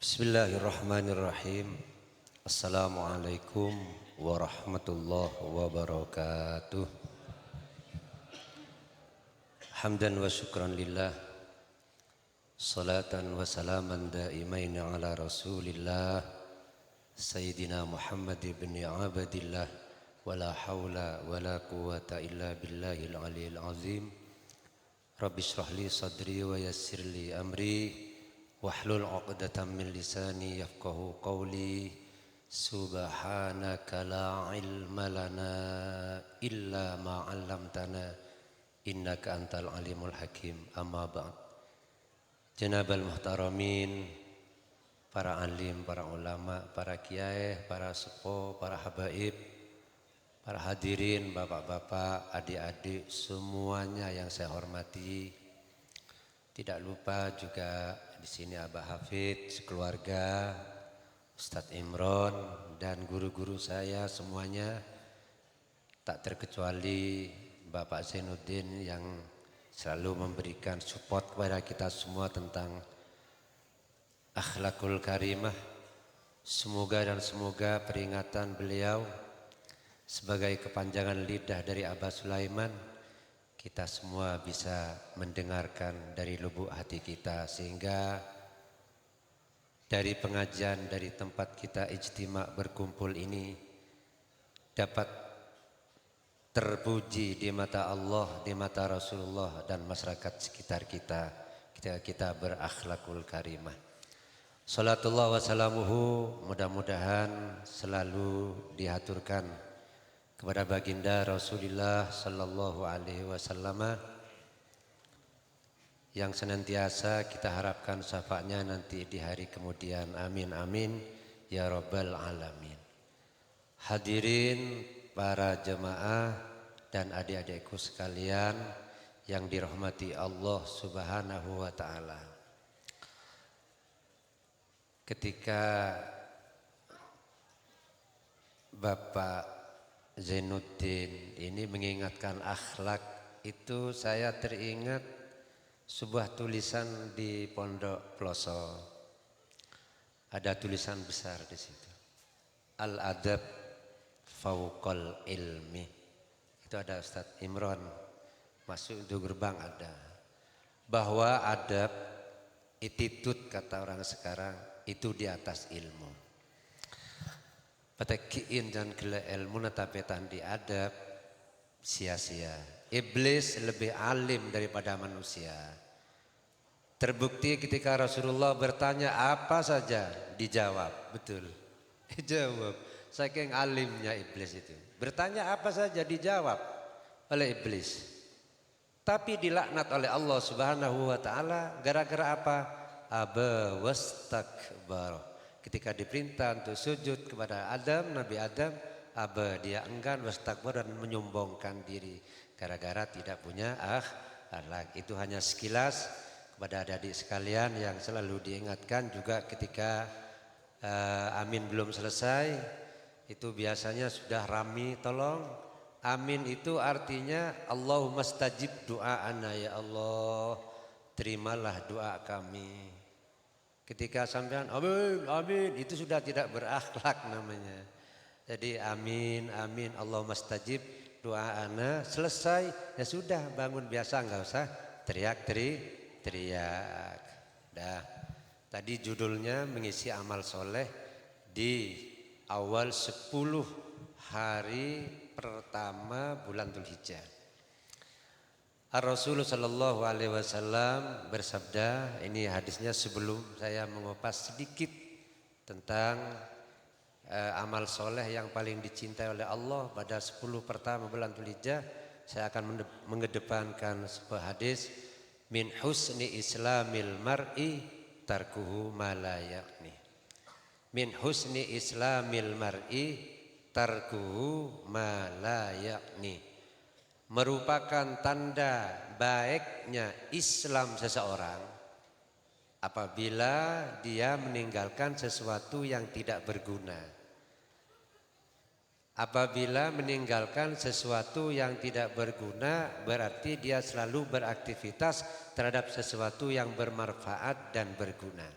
Bismillahirrahmanirrahim. Assalamualaikum warahmatullahi wabarakatuh. Hamdan wa syukran lillah. Salatan wa salaman daimain ala rasulillah Sayyidina Muhammad ibn Abdillah. Wala hawla wala quwata illa billahil aliyil azim. Rabbi shrah li sadri wa yassir li amri wahlul 'uqdatam min lisani yafqahu qawli. Subhanaka la ilma lana illa ma 'allamtana innaka antal alimul hakim. Amma ba'd. Janabal muhtaramin, para alim, para ulama, para kiai, para sepuh, para habaib, para hadirin, bapak-bapak, adik-adik, semuanya yang saya hormati. Tidak lupa juga di sini Abah Hafid, sekeluarga, Ustadz Imron dan guru-guru saya semuanya, tak terkecuali Bapak Zainuddin yang selalu memberikan support kepada kita semua tentang akhlakul karimah. Semoga peringatan beliau sebagai kepanjangan lidah dari Abah Sulaiman, kita semua bisa mendengarkan dari lubuk hati kita, sehingga dari pengajian, dari tempat kita ijtima berkumpul ini dapat terpuji di mata Allah, di mata Rasulullah dan masyarakat sekitar kita ketika kita berakhlakul karimah. Salatullah wassalamuhu mudah-mudahan selalu dihaturkan kepada baginda Rasulullah sallallahu alaihi wasallam yang senantiasa kita harapkan syafaatnya nanti di hari kemudian. Amin amin ya rabbal alamin. Hadirin para jemaah dan adik-adikku sekalian yang dirahmati Allah Subhanahu wa taala. Ketika Bapak Zainuddin ini mengingatkan akhlak, itu saya teringat sebuah tulisan di Pondok Ploso. Ada tulisan besar di situ. Al-adab fauqal ilmi. Itu ada Ustadz Imron masuk itu gerbang ada. Bahwa adab, attitude kata orang sekarang, itu di atas ilmu. Patakiin dan gila ilmu natapetan di adab sia-sia. Iblis lebih alim daripada manusia. Terbukti ketika Rasulullah bertanya apa saja dijawab. Betul. Dijawab. Saking alimnya iblis itu. Bertanya apa saja dijawab oleh iblis. Tapi dilaknat oleh Allah Subhanahu wa taala gara-gara apa? Aba wastakbar. Ketika diperintah untuk sujud kepada Adam, Nabi Adam, dia enggan wastakbar dan menyombongkan diri gara-gara tidak punya akhlak. Itu hanya sekilas kepada adik-adik sekalian yang selalu diingatkan juga ketika amin belum selesai. Itu biasanya sudah rami, tolong. Amin itu artinya Allahumma stajib doa'ana, ya Allah, terimalah doa kami. Ketika sampean amin, amin, itu sudah tidak berakhlak namanya. Jadi amin, amin, Allahumma stajib doa ana, selesai ya sudah, bangun biasa, nggak usah teriak. Dah. Tadi judulnya mengisi amal soleh di awal 10 hari pertama bulan Dzulhijjah. Rasulullah sallallahu alaihi wasallam bersabda, ini hadisnya sebelum saya mengupas sedikit tentang amal soleh yang paling dicintai oleh Allah pada 10 pertama bulan Dzulhijjah. Saya akan mengedepankan sebuah hadis, min husni islamil mar'i tarkuhu ma la ya'ni. Min husni islamil mar'i tarkuhu ma la ya'ni. Merupakan tanda baiknya Islam seseorang apabila dia meninggalkan sesuatu yang tidak berguna. Apabila meninggalkan sesuatu yang tidak berguna, berarti dia selalu beraktivitas terhadap sesuatu yang bermanfaat dan berguna.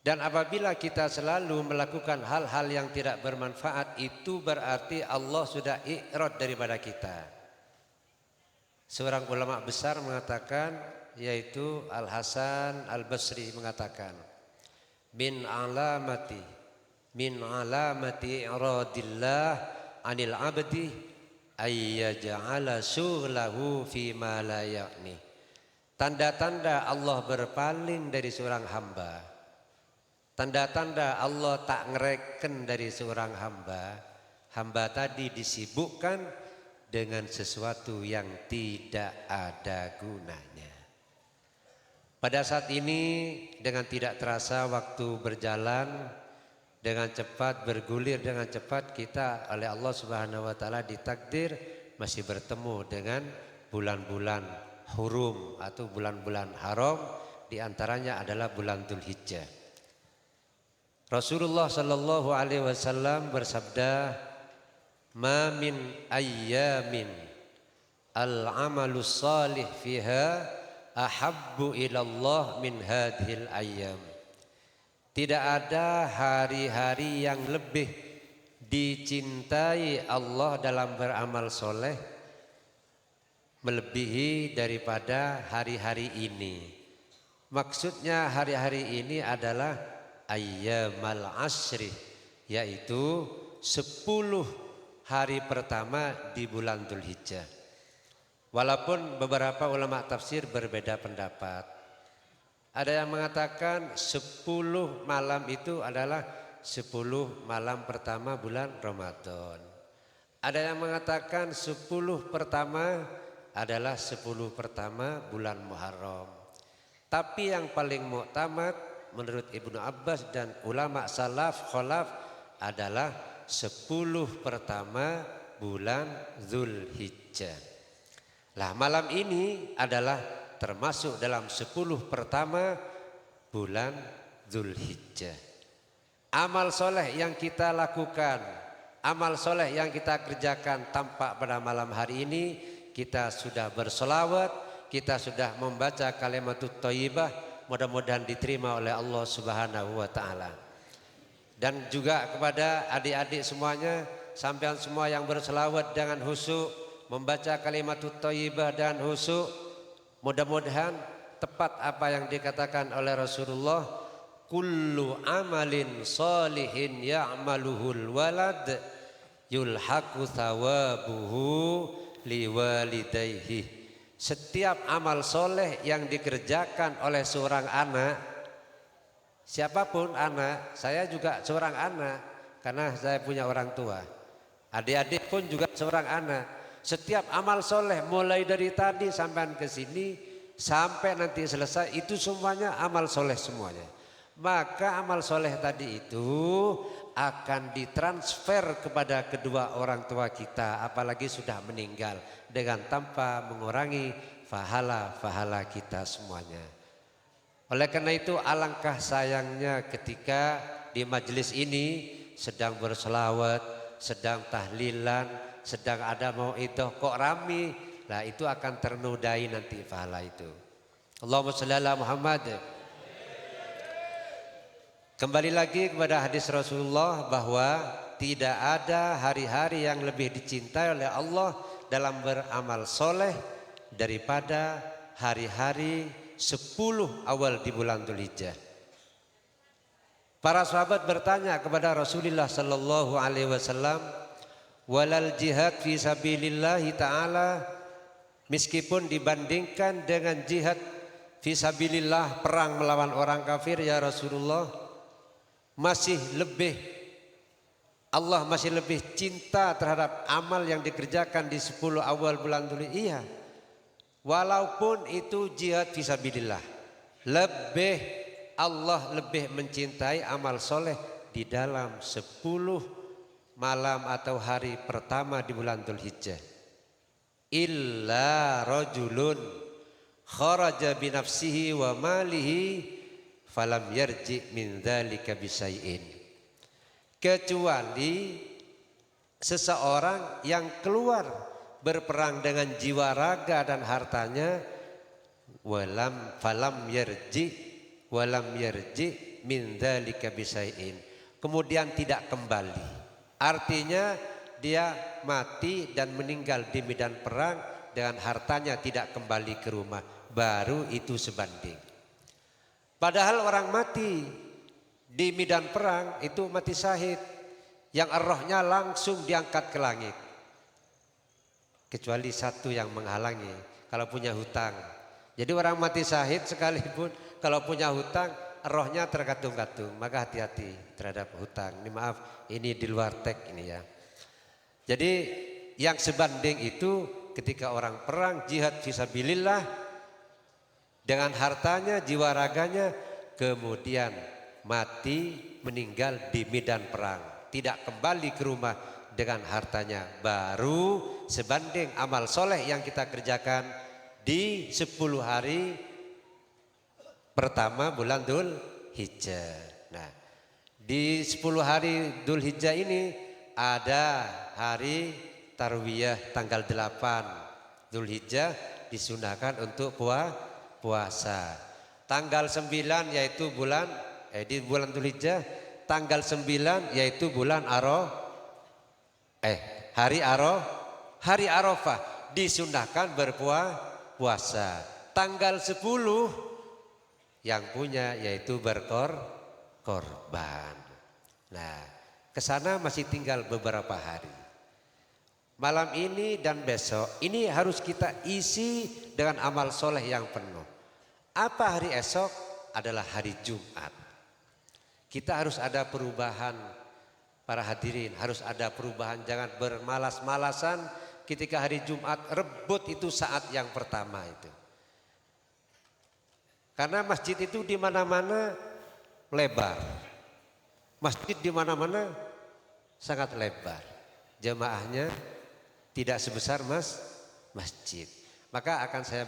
Dan apabila kita selalu melakukan hal-hal yang tidak bermanfaat, itu berarti Allah sudah i'rad daripada kita. Seorang ulama besar mengatakan, yaitu Al-Hasan Al-Basri mengatakan, min alamati i'radillah anil abdi ayyaj'ala syughlahu fi ma la ya'ni. Tanda-tanda Allah berpaling dari seorang hamba, tanda-tanda Allah tak ngereken dari seorang hamba, hamba tadi disibukkan dengan sesuatu yang tidak ada gunanya. Pada saat ini dengan tidak terasa waktu berjalan dengan cepat, bergulir dengan cepat, kita oleh Allah Subhanahu wa taala ditakdir masih bertemu dengan bulan-bulan hurum atau bulan-bulan haram, di antaranya adalah bulan Dzulhijjah. Rasulullah sallallahu alaihi wasallam bersabda, "Ma min ayyamin al-amalus salih fiha ahabbu ilallah min hadhil ayyam." Tidak ada hari-hari yang lebih dicintai Allah dalam beramal soleh melebihi daripada hari-hari ini. Maksudnya hari-hari ini adalah ayyamal asri, yaitu 10 hari pertama di bulan Dzulhijjah. Walaupun beberapa ulama tafsir berbeda pendapat. Ada yang mengatakan 10 malam itu adalah 10 malam pertama bulan Ramadan. Ada yang mengatakan 10 pertama adalah 10 pertama bulan Muharram. Tapi yang paling muktamad menurut Ibnu Abbas dan ulama salaf khalaf adalah 10 pertama bulan Dzulhijjah. Lah malam ini adalah termasuk dalam 10 pertama bulan Dzulhijjah. Amal soleh yang kita lakukan, amal soleh yang kita kerjakan tampak pada malam hari ini, kita sudah bersolawat, kita sudah membaca kalimatut thayyibah, mudah-mudahan diterima oleh Allah Subhanahu wa taala. Dan juga kepada adik-adik semuanya, sampean semua yang berselawat dengan khusyuk, membaca kalimatut thayyibah dan khusyuk, mudah-mudahan tepat apa yang dikatakan oleh Rasulullah, kullu amalin salihin ya'maluhul walad yulhaqu thawabuhu liwalidayhi. Setiap amal soleh yang dikerjakan oleh seorang anak, siapapun anak, saya juga seorang anak karena saya punya orang tua. Adik-adik pun juga seorang anak. Setiap amal soleh mulai dari tadi sampai ke sini sampai nanti selesai, itu semuanya amal soleh semuanya. Maka amal soleh tadi itu akan ditransfer kepada kedua orang tua kita, apalagi sudah meninggal, dengan tanpa mengurangi pahala-pahala kita semuanya. Oleh karena itu alangkah sayangnya ketika di majelis ini sedang berselawat, sedang tahlilan, sedang ada mauidhah kok rame, lah itu akan ternodai nanti pahala itu. Allahumma shalli ala Muhammad. Kembali lagi kepada hadis Rasulullah bahwa tidak ada hari-hari yang lebih dicintai oleh Allah dalam beramal soleh daripada hari-hari 10 awal di bulan Dzulhijjah. Para sahabat bertanya kepada Rasulullah sallallahu alaihi wasallam, walal jihad fi sabilillahi ta'ala, meskipun dibandingkan dengan jihad fi sabilillah, perang melawan orang kafir, ya Rasulullah, Allah masih lebih cinta terhadap amal yang dikerjakan di 10 awal bulan Dzulhijjah. Iya. Walaupun itu jihad fisabilillah, Allah lebih mencintai amal soleh di dalam 10 malam atau hari pertama di bulan Dzulhijjah. Illa rajulun kharaja binafsihi wa malihi falam yarji min dzalika bisai'in. Kecuali seseorang yang keluar berperang dengan jiwa raga dan hartanya, falam yarji min dzalika bisai'in. Kemudian tidak kembali. Artinya dia mati dan meninggal di medan perang dengan hartanya tidak kembali ke rumah. Baru itu sebanding. Padahal orang mati di medan perang itu mati syahid, yang rohnya langsung diangkat ke langit. Kecuali satu yang menghalangi, kalau punya hutang. Jadi orang mati syahid sekalipun kalau punya hutang, rohnya tergantung-gantung. Maka hati-hati terhadap hutang. Ini maaf, ini di luar teks ini ya. Jadi yang sebanding itu ketika orang perang jihad fisabilillah dengan hartanya, jiwa raganya, kemudian mati meninggal di medan perang, tidak kembali ke rumah dengan hartanya, baru sebanding amal soleh yang kita kerjakan di 10 hari pertama bulan Dzul Hijjah. Nah, di 10 hari Dzul Hijjah ini ada hari Tarwiyah tanggal 8 Dzul Hijjah, disunahkan untuk puasa. Tanggal 9 yaitu di bulan Dzul Hijjah, tanggal 9 yaitu hari Arafah disunahkan berpuasa. Tanggal 10 yang punya yaitu berkorban. Nah, ke sana masih tinggal beberapa hari. Malam ini dan besok ini harus kita isi dengan amal soleh yang penuh. Apa hari esok? Adalah hari Jumat. Kita harus ada perubahan, para hadirin, harus ada perubahan. Jangan bermalas-malasan ketika hari Jumat, rebut itu saat yang pertama itu. Karena masjid itu di mana-mana lebar. Masjid di mana-mana sangat lebar. Jemaahnya tidak sebesar masjid. Maka akan saya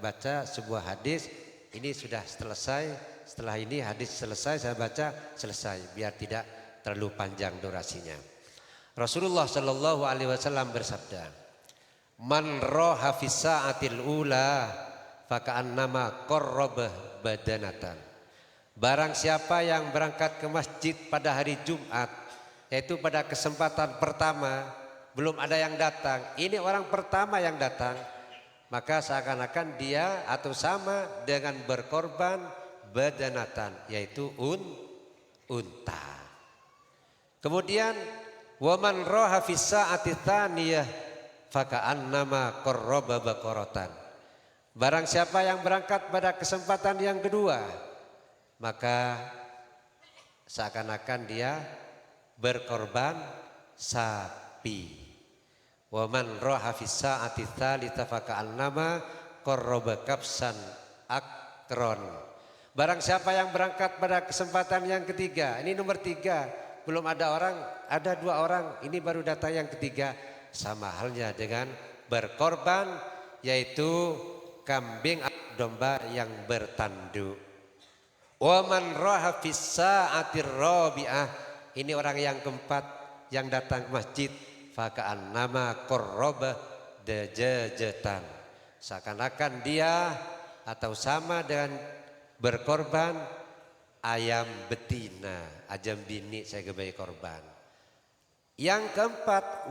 baca sebuah hadis. Ini sudah selesai. Setelah ini hadis selesai, saya baca selesai biar tidak terlalu panjang durasinya. Rasulullah Shallallahu Alaihi Wasallam bersabda, "Man roha fi sa'atil ula, faka'annama qarrabah badanatan." Barang siapa yang berangkat ke masjid pada hari Jumat, yaitu pada kesempatan pertama, belum ada yang datang, ini orang pertama yang datang, maka seakan-akan dia atau sama dengan berkorban badanatan, yaitu unta. Kemudian waman roha fi sa'ati tsaniyah faka'annama qarraba baqaratan. Barang siapa yang berangkat pada kesempatan yang kedua, maka seakan-akan dia berkorban sapi. Waman roha fi sa'ati tsalitsah faka'annama qarraba kabsan akron. Barang siapa yang berangkat pada kesempatan yang ketiga, ini nomor 3, belum ada orang, ada 2 orang, ini baru datang yang ketiga, sama halnya dengan berkorban, yaitu kambing atau domba yang bertanduk. Wa man raha fis sa'atir rabi'ah, ini orang yang keempat yang datang ke masjid, faka'annama qarraba dajajatan, seakan-akan dia atau sama dengan berkorban ayam betina, ayam bini saya kebayi korban. Yang keempat,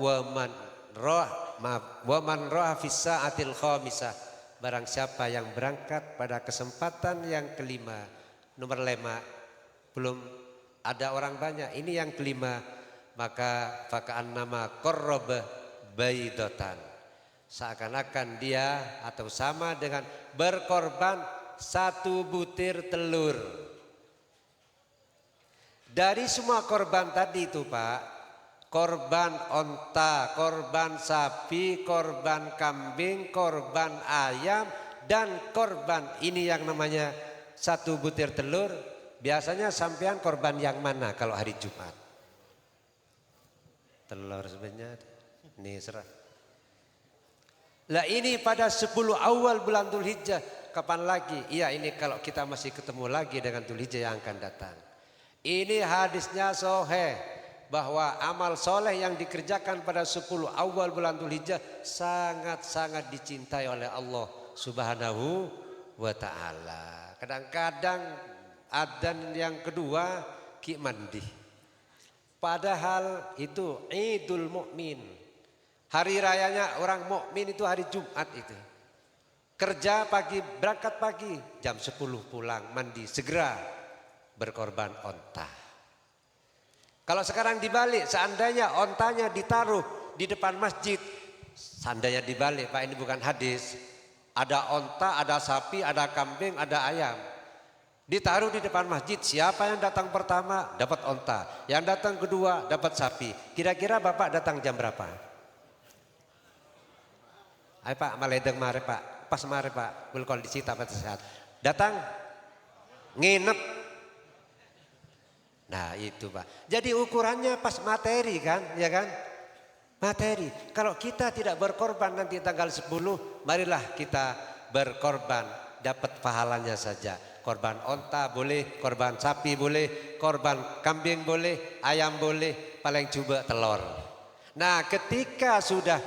waman roha fi sa'atil khamisah, barang siapa yang berangkat pada kesempatan yang kelima, nomor 5, belum ada orang banyak, ini yang kelima, maka faka'annama qarraba baidatan, seakan-akan dia atau sama dengan berkorban 1 butir telur. Dari semua korban tadi itu Pak, korban onta, korban sapi, korban kambing, korban ayam, dan korban ini yang namanya 1 butir telur, biasanya sampean korban yang mana kalau hari Jumat? Telur sebenarnya ini serah. Lah ini pada 10 awal bulan Dzul Hijjah, kapan lagi? Iya, ini kalau kita masih ketemu lagi dengan Dzul Hijjah yang akan datang. Ini hadisnya sahih bahwa amal soleh yang dikerjakan pada 10 awal bulan Dzul Hijjah sangat-sangat dicintai oleh Allah Subhanahu wa ta'ala. Kadang-kadang adzan yang kedua ki mandi. Padahal itu Idul Mukmin. Hari rayanya orang mukmin itu hari Jumat itu. Kerja pagi, berangkat pagi, jam 10 pulang, mandi, segera berkorban onta. Kalau sekarang dibalik, seandainya ontanya ditaruh di depan masjid, seandainya dibalik, Pak, ini bukan hadis. Ada onta, ada sapi, ada kambing, ada ayam. Ditaruh di depan masjid, siapa yang datang pertama dapat onta, yang datang kedua dapat sapi. Kira-kira Bapak datang jam berapa? Ayo Pak, maledeng mare Pak. Pas mare Pak, kalau disita pada sehat. Datang nginep. Nah itu Pak. Jadi ukurannya pas materi kan, ya kan? Materi. Kalau kita tidak berkorban nanti tanggal 10, marilah kita berkorban, dapat pahalanya saja. Korban onta boleh, korban sapi boleh, korban kambing boleh, ayam boleh, paling coba telur. Nah ketika sudah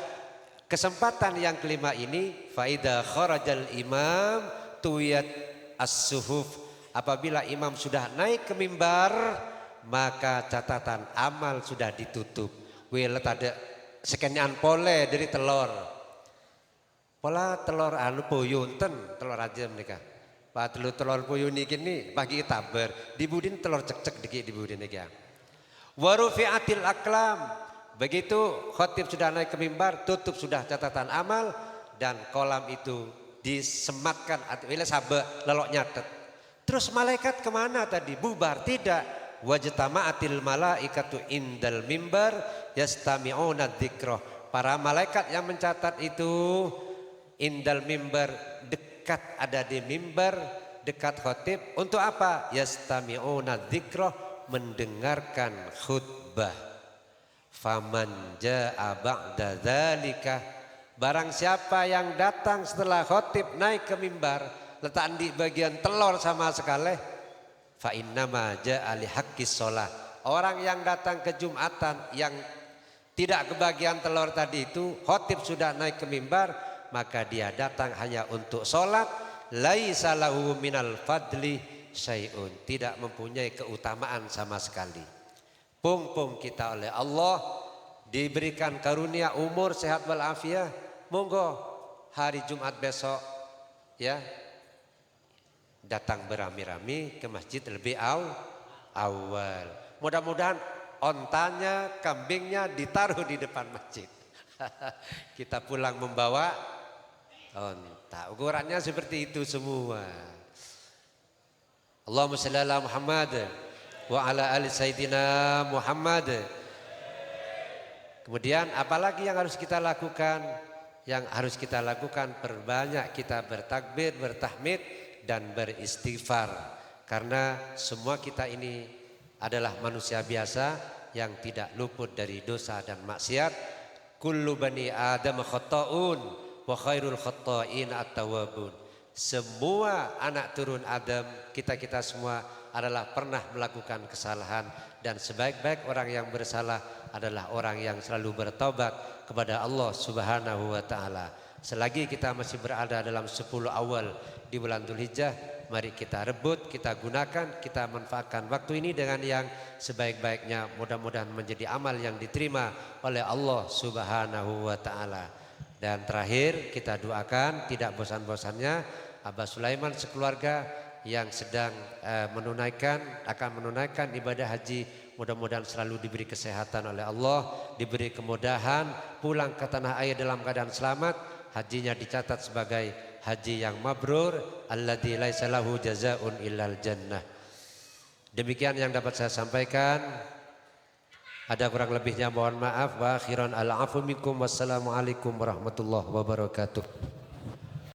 kesempatan yang kelima ini, faida kharajal imam tuyat as-suhuf. Apabila imam sudah naik ke mimbar, maka catatan amal sudah ditutup. Wilet ada sekenyan pole dari telur. Pola telur anu puyunten, telur aja mereka. Pak telur puyun ini pagi taber, dibudin telur cek-cek dikit dibudin iki. Wa rufi'atil aqlam. Begitu khotib sudah naik ke mimbar, tutup sudah catatan amal dan kolam itu disematkan atau sabe lelok nyatet. Terus malaikat kemana tadi? Bubar? Tidak. Wajtama'atil malaikatu indal mimbar yastami'una dzikra. Para malaikat yang mencatat itu indal mimbar, dekat ada di mimbar, dekat khotib. Untuk apa? Yastami'una dzikra, mendengarkan khutbah. Faman jaa ba'da dzalika, barang siapa yang datang setelah khotib naik ke mimbar letak di bagian telur sama sekali, fa innama jaa li haqqis shalah. Orang yang datang ke Jumatan yang tidak kebagian telur tadi itu, khotib sudah naik ke mimbar, maka dia datang hanya untuk sholat. Laisa lahu minal fadli syai'un, tidak mempunyai keutamaan sama sekali. Pung kita oleh Allah diberikan karunia umur sehat walafiat, monggo hari Jumat besok ya datang beramai-ramai ke masjid lebih awal. Mudah-mudahan ontanya, kambingnya ditaruh di depan masjid. Kita pulang membawa onta. Ukurannya seperti itu semua. Allahumma shalli ala Muhammad wa ala ali sayyidina Muhammad. Kemudian apalagi yang harus kita lakukan? Yang harus kita lakukan, perbanyak kita bertakbir, bertahmid dan beristighfar. Karena semua kita ini adalah manusia biasa yang tidak luput dari dosa dan maksiat. Kullu bani Adam khata'un wa khairul khata'in at-tawwabun. Semua anak turun Adam, kita semua adalah pernah melakukan kesalahan, dan sebaik-baik orang yang bersalah adalah orang yang selalu bertaubat kepada Allah Subhanahu wa taala. Selagi kita masih berada dalam 10 awal di bulan Dzulhijjah, mari kita rebut, kita gunakan, kita manfaatkan waktu ini dengan yang sebaik-baiknya. Mudah-mudahan menjadi amal yang diterima oleh Allah Subhanahu wa taala. Dan terakhir kita doakan tidak bosan-bosannya Abah Sulaiman sekeluarga yang sedang akan menunaikan ibadah haji, mudah-mudahan selalu diberi kesehatan oleh Allah, diberi kemudahan, pulang ke tanah air dalam keadaan selamat, hajinya dicatat sebagai haji yang mabrur, alladzi laisa lahu jazaa'un illal jannah. Demikian yang dapat saya sampaikan. Ada kurang lebihnya mohon maaf. Wa akhiran al-afu minkum, wassalamualaikum warahmatullahi wabarakatuh.